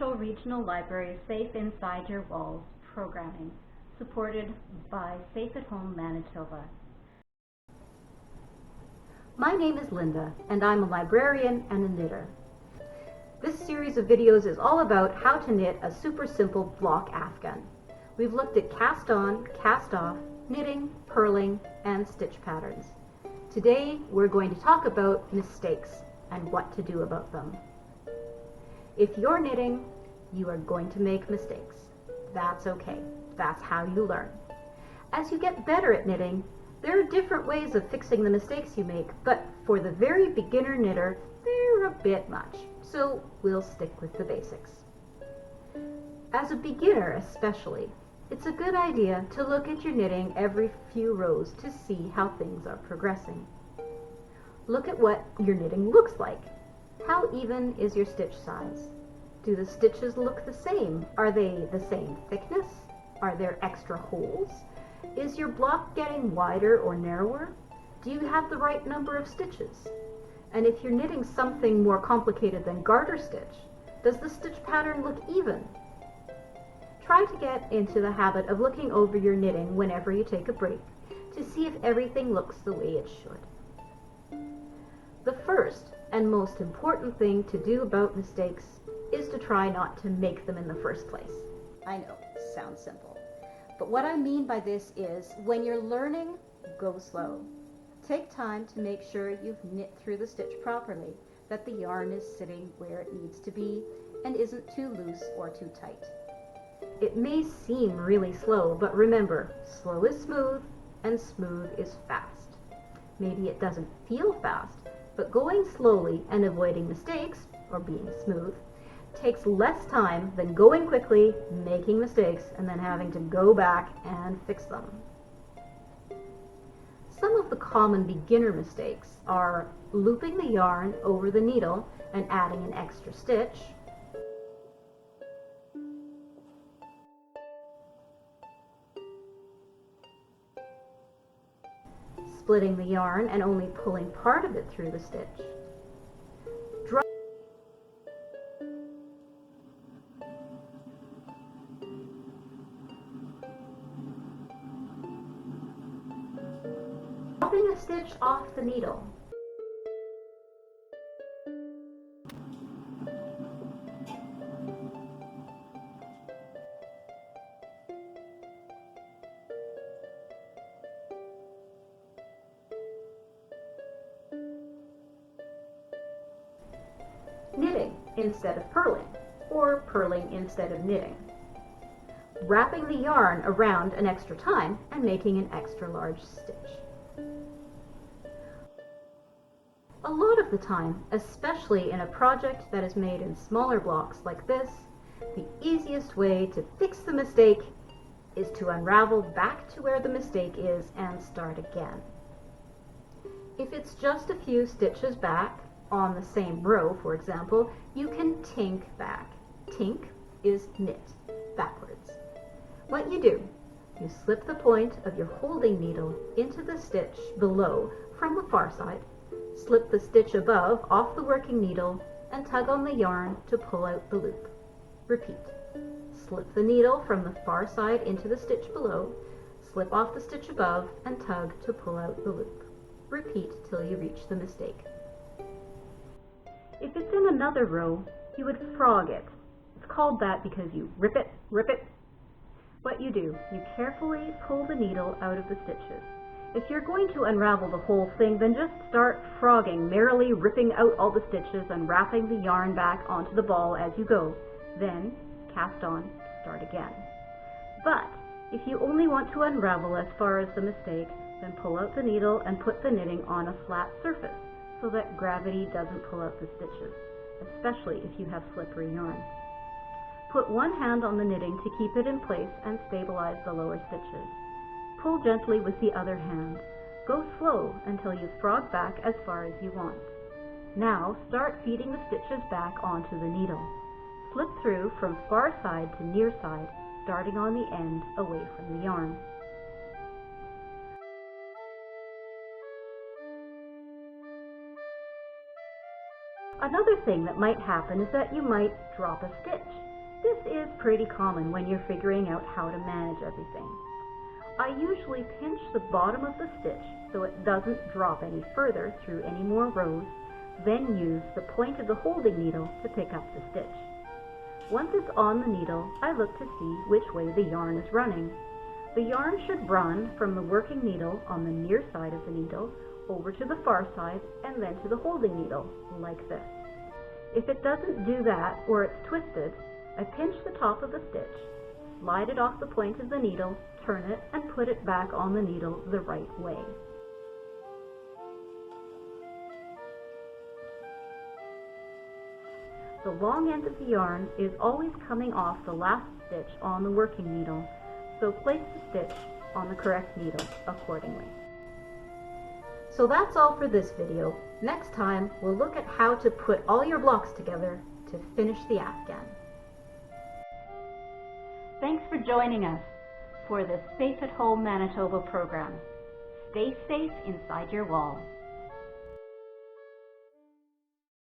Central Regional Library Safe Inside Your Walls programming, supported by Safe at Home Manitoba. My name is Linda, and I'm a librarian and a knitter. This series of videos is all about how to knit a super simple block afghan. We've looked at cast on, cast off, knitting, purling, and stitch patterns. Today we're going to talk about mistakes and what to do about them. If you're knitting, you are going to make mistakes. That's okay. That's how you learn. As you get better at knitting, there are different ways of fixing the mistakes you make, but for the very beginner knitter, they're a bit much, so we'll stick with the basics. As a beginner especially, it's a good idea to look at your knitting every few rows to see how things are progressing. Look at what your knitting looks like. How even is your stitch size? Do the stitches look the same? Are they the same thickness? Are there extra holes? Is your block getting wider or narrower? Do you have the right number of stitches? And if you're knitting something more complicated than garter stitch, does the stitch pattern look even? Try to get into the habit of looking over your knitting whenever you take a break to see if everything looks the way it should. The first and most important thing to do about mistakes is to try not to make them in the first place. I know, sounds simple. But what I mean by this is, when you're learning, go slow. Take time to make sure you've knit through the stitch properly, that the yarn is sitting where it needs to be and isn't too loose or too tight. It may seem really slow, but remember, slow is smooth and smooth is fast. Maybe it doesn't feel fast, but going slowly and avoiding mistakes, or being smooth, takes less time than going quickly, making mistakes, and then having to go back and fix them. Some of the common beginner mistakes are looping the yarn over the needle and adding an extra stitch, splitting the yarn and only pulling part of it through the stitch, dropping a stitch off the needle, knitting instead of purling, or purling instead of knitting, wrapping the yarn around an extra time and making an extra large stitch. A lot of the time, especially in a project that is made in smaller blocks like this, the easiest way to fix the mistake is to unravel back to where the mistake is and start again. If it's just a few stitches back, on the same row, for example, you can tink back. Tink is knit, backwards. What you do, you slip the point of your holding needle into the stitch below from the far side, slip the stitch above off the working needle, and tug on the yarn to pull out the loop. Repeat. Slip the needle from the far side into the stitch below, slip off the stitch above, and tug to pull out the loop. Repeat till you reach the mistake. If it's in another row, you would frog it. It's called that because you rip it. What you do, you carefully pull the needle out of the stitches. If you're going to unravel the whole thing, then just start frogging, merrily ripping out all the stitches and wrapping the yarn back onto the ball as you go. Then, cast on, start again. But, if you only want to unravel as far as the mistake, then pull out the needle and put the knitting on a flat surface, so that gravity doesn't pull out the stitches, especially if you have slippery yarn. Put one hand on the knitting to keep it in place and stabilize the lower stitches. Pull gently with the other hand. Go slow until you frog back as far as you want. Now start feeding the stitches back onto the needle. Slip through from far side to near side, starting on the end away from the yarn. Another thing that might happen is that you might drop a stitch. This is pretty common when you're figuring out how to manage everything. I usually pinch the bottom of the stitch so it doesn't drop any further through any more rows, then use the point of the holding needle to pick up the stitch. Once it's on the needle, I look to see which way the yarn is running. The yarn should run from the working needle on the near side of the needle over to the far side and then to the holding needle, like this. If it doesn't do that or it's twisted, I pinch the top of the stitch, slide it off the point of the needle, turn it, and put it back on the needle the right way. The long end of the yarn is always coming off the last stitch on the working needle, so place the stitch on the correct needle accordingly. So that's all for this video. Next time, we'll look at how to put all your blocks together to finish the Afghan. Thanks for joining us for the Safe at Home Manitoba program. Stay safe inside your walls.